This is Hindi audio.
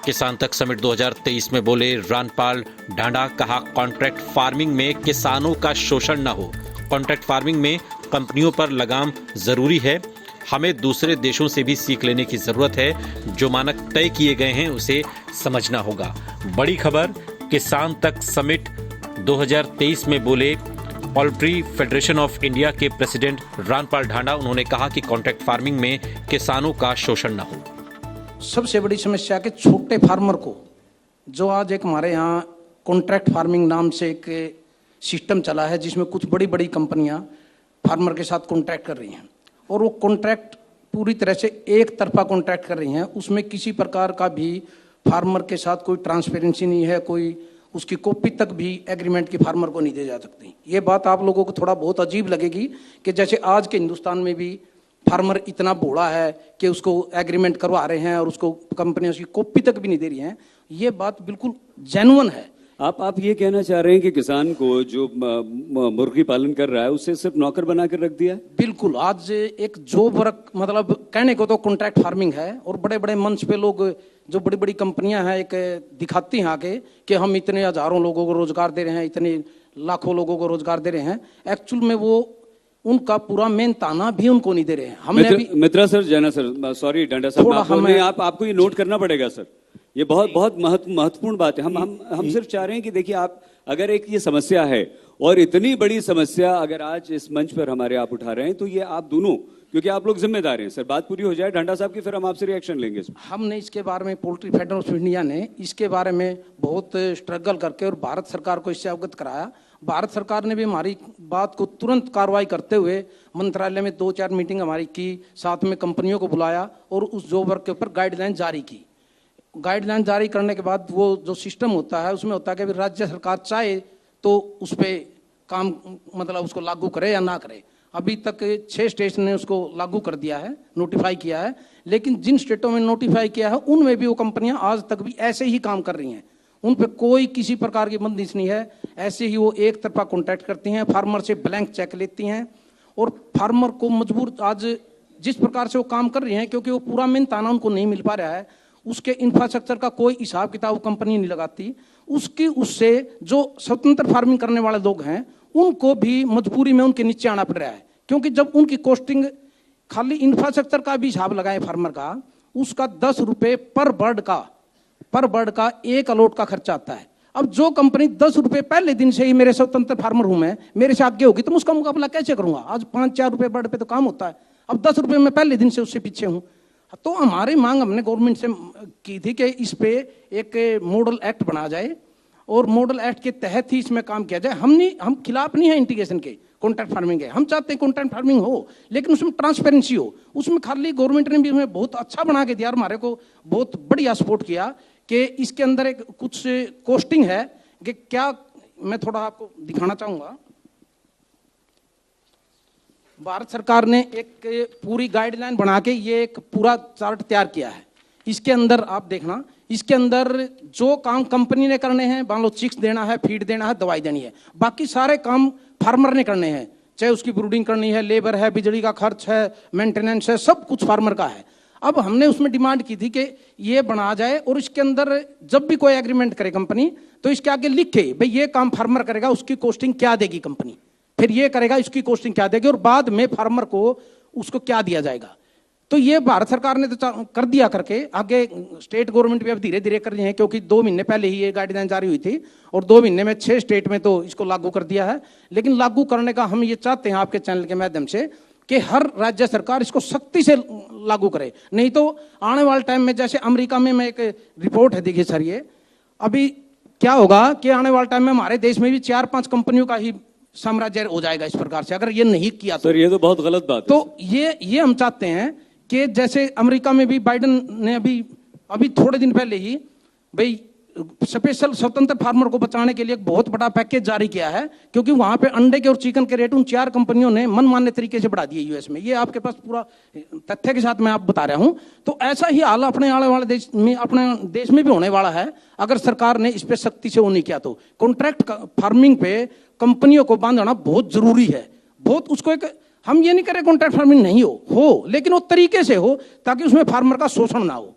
किसान तक समिट 2023 में बोले रानपाल ढांडा, कहा कॉन्ट्रैक्ट फार्मिंग में किसानों का शोषण न हो। कॉन्ट्रैक्ट फार्मिंग में कंपनियों पर लगाम जरूरी है, हमें दूसरे देशों से भी सीख लेने की जरूरत है, जो मानक तय किए गए हैं उसे समझना होगा। बड़ी खबर, किसान तक समिट 2023 में बोले पोल्ट्री फेडरेशन ऑफ इंडिया के प्रेसिडेंट रानपाल ढांडा। उन्होंने कहा कि कॉन्ट्रैक्ट फार्मिंग में किसानों का शोषण न हो। सबसे बड़ी समस्या के छोटे फार्मर को, जो आज एक हमारे यहाँ कॉन्ट्रैक्ट फार्मिंग नाम से एक सिस्टम चला है, जिसमें कुछ बड़ी बड़ी कंपनियां फार्मर के साथ कॉन्ट्रैक्ट कर रही हैं और वो कॉन्ट्रैक्ट पूरी तरह से एक तरफा कॉन्ट्रैक्ट कर रही हैं। उसमें किसी प्रकार का भी फार्मर के साथ कोई ट्रांसपेरेंसी नहीं है, कोई उसकी कॉपी तक भी एग्रीमेंट की फार्मर को नहीं दी जा सकती। ये बात आप लोगों को थोड़ा बहुत अजीब लगेगी कि जैसे आज के हिंदुस्तान में भी फार्मर इतना भोला है कि उसको एग्रीमेंट करवा रहे हैं और उसको कंपनियां उसकी कॉपी तक भी नहीं दे रही हैं। ये बात बिल्कुल जेन्युइन है। आप ये कहना चाह रहे हैं कि किसान को जो मुर्गी पालन कर रहा है उसे सिर्फ नौकर बना कर रख दिया? बिल्कुल। आज एक जॉब वर्क, मतलब कहने को तो कॉन्ट्रैक्ट फार्मिंग है और बड़े बड़े मंच पे लोग, जो बड़ी बड़ी कंपनियां हैं, एक दिखाती हैं आके कि हम इतने हजारों लोगों को रोजगार दे रहे हैं, इतने लाखों लोगों को रोजगार दे रहे हैं। एक्चुअल में वो उनका पूरा मेन ताना भी उनको नहीं दे रहे हैं। हमने अभी मित्रा सर, जैना सर, सॉरी ढांडा साहब, आपको ये नोट करना पड़ेगा सर। ये बहुत महत्वपूर्ण बात है। हम सिर्फ चाह रहे हैं कि देखिए, आप अगर एक ये समस्या है और इतनी बड़ी समस्या अगर आज इस मंच पर हमारे आप उठा रहे हैं, तो ये आप दोनों, क्योंकि आप लोग जिम्मेदार हैं। सर बात पूरी हो जाए ढांडा साहब की, फिर हम आपसे रिएक्शन लेंगे। हमने इसके बारे में, पोल्ट्री फेडरेशन ऑफ इंडिया ने इसके बारे में बहुत स्ट्रगल करके और भारत सरकार को इससे अवगत कराया। भारत सरकार ने भी हमारी बात को तुरंत कार्रवाई करते हुए मंत्रालय में 2-4 मीटिंग हमारी की, साथ में कंपनियों को बुलाया और उस जॉब वर्क के ऊपर गाइडलाइन जारी की। गाइडलाइन जारी करने के बाद वो जो सिस्टम होता है उसमें होता है कि राज्य सरकार चाहे तो उस पर काम, मतलब उसको लागू करे या ना करे। अभी तक 6 स्टेट ने उसको लागू कर दिया है, नोटिफाई किया है, लेकिन जिन स्टेटों में नोटिफाई किया है उनमें भी वो कंपनियां आज तक भी ऐसे ही काम कर रही हैं। उन पे कोई किसी प्रकार की बंदिश नहीं है। ऐसे ही वो एक तरफा कॉन्ट्रैक्ट करती हैं, फार्मर से ब्लैंक चेक लेती हैं और फार्मर को मजबूर, आज जिस प्रकार से वो काम कर रही हैं, क्योंकि वो पूरा मेन ताना उनको नहीं मिल पा रहा है, उसके इंफ्रास्ट्रक्चर का कोई हिसाब किताब कंपनी नहीं लगाती। उससे जो स्वतंत्र फार्मिंग करने वाले लोग हैं उनको भी मजबूरी में उनके नीचे आना पड़ रहा है, क्योंकि जब उनकी कॉस्टिंग, खाली इंफ्रास्ट्रक्चर का भी हिसाब लगाए फार्मर का, उसका 10 रुपये पर बर्ड का 1 अलॉट का खर्चा आता है। अब जो कंपनी 10 रुपये पहले दिन से ही, मेरे स्वतंत्र फार्मर हूं मैं, मेरे से आगे होगी तो मैं उसका मुकाबला कैसे करूंगा? आज 5-4 रुपये बर्ड पे तो काम होता है, अब 10 रुपये में पहले दिन से उससे पीछे हूं। तो हमारी मांग हमने गवर्नमेंट से की थी कि इस पे एक मॉडल एक्ट बना जाए और मॉडल एक्ट के तहत ही इसमें काम किया जाए। हम खिलाफ नहीं है इंटीग्रेशन के, कॉन्ट्रैक्ट फार्मिंग है। हम चाहते हैं कॉन्ट्रैक्ट फार्मिंग हो, लेकिन उसमें ट्रांसपेरेंसी हो। उसमें खाली गवर्नमेंट ने भी हमें बहुत अच्छा बना के दिया और हमारे को बहुत बढ़िया सपोर्ट किया कि इसके अंदर एक कुछ कॉस्टिंग है कि क्या, मैं थोड़ा आपको दिखाना चाहूंगा। भारत सरकार ने एक पूरी गाइडलाइन बना के ये एक पूरा चार्ट तैयार किया है। इसके अंदर आप देखना, इसके अंदर जो काम कंपनी ने करने हैं, मान लो चिक्स देना है, फीड देना है, दवाई देनी है, बाकी सारे काम फार्मर ने करने हैं। चाहे उसकी ब्रूडिंग करनी है, लेबर है, बिजली का खर्च है, मेंटेनेंस है, सब कुछ फार्मर का है। अब हमने उसमें डिमांड की थी कि ये बना जाए और इसके अंदर जब भी कोई एग्रीमेंट करे कंपनी, तो इसके आगे लिखे भाई ये काम फार्मर करेगा, उसकी कॉस्टिंग क्या देगी कंपनी, फिर ये करेगा, इसकी कॉस्टिंग क्या देगी, और बाद में फार्मर को उसको क्या दिया जाएगा। तो ये भारत सरकार ने तो कर दिया करके, आगे स्टेट गवर्नमेंट भी अब धीरे धीरे कर रही है, क्योंकि 2 महीने पहले ही ये गाइडलाइन जारी हुई थी और 2 महीने में 6 स्टेट में तो इसको लागू कर दिया है। लेकिन लागू करने का हम ये चाहते हैं आपके चैनल के माध्यम से कि हर राज्य सरकार इसको सख्ती से लागू करे, नहीं तो आने वाले टाइम में, जैसे अमेरिका में मैं एक रिपोर्ट है, देखिए सर, ये अभी क्या होगा कि आने वाले टाइम में हमारे देश में भी 4-5 कंपनियों का ही साम्राज्य हो जाएगा इस प्रकार से, अगर ये नहीं किया तो। सर ये तो बहुत गलत बात है। तो ये हम चाहते हैं कि जैसे अमेरिका में भी बाइडेन ने अभी थोड़े दिन पहले ही भाई स्पेशल स्वतंत्र फार्मर को बचाने के लिए एक बहुत बड़ा पैकेज जारी किया है, क्योंकि वहां पे अंडे के और चिकन के रेट उन 4 कंपनियों ने मनमाने तरीके से बढ़ा दिए यूएस में। ये आपके पास पूरा तथ्य के साथ मैं आप बता रहा हूं। तो ऐसा ही हाल अपने आने वाले देश में, अपने देश में भी होने वाला है, अगर सरकार ने इस पे सख्ती से वो नहीं किया तो। कॉन्ट्रैक्ट फार्मिंग पे कंपनियों को बांधना बहुत जरूरी है, बहुत। उसको एक, हम ये नहीं करें कॉन्ट्रैक्ट फार्मिंग नहीं हो, लेकिन वो तरीके से हो ताकि उसमें फार्मर का शोषण ना हो।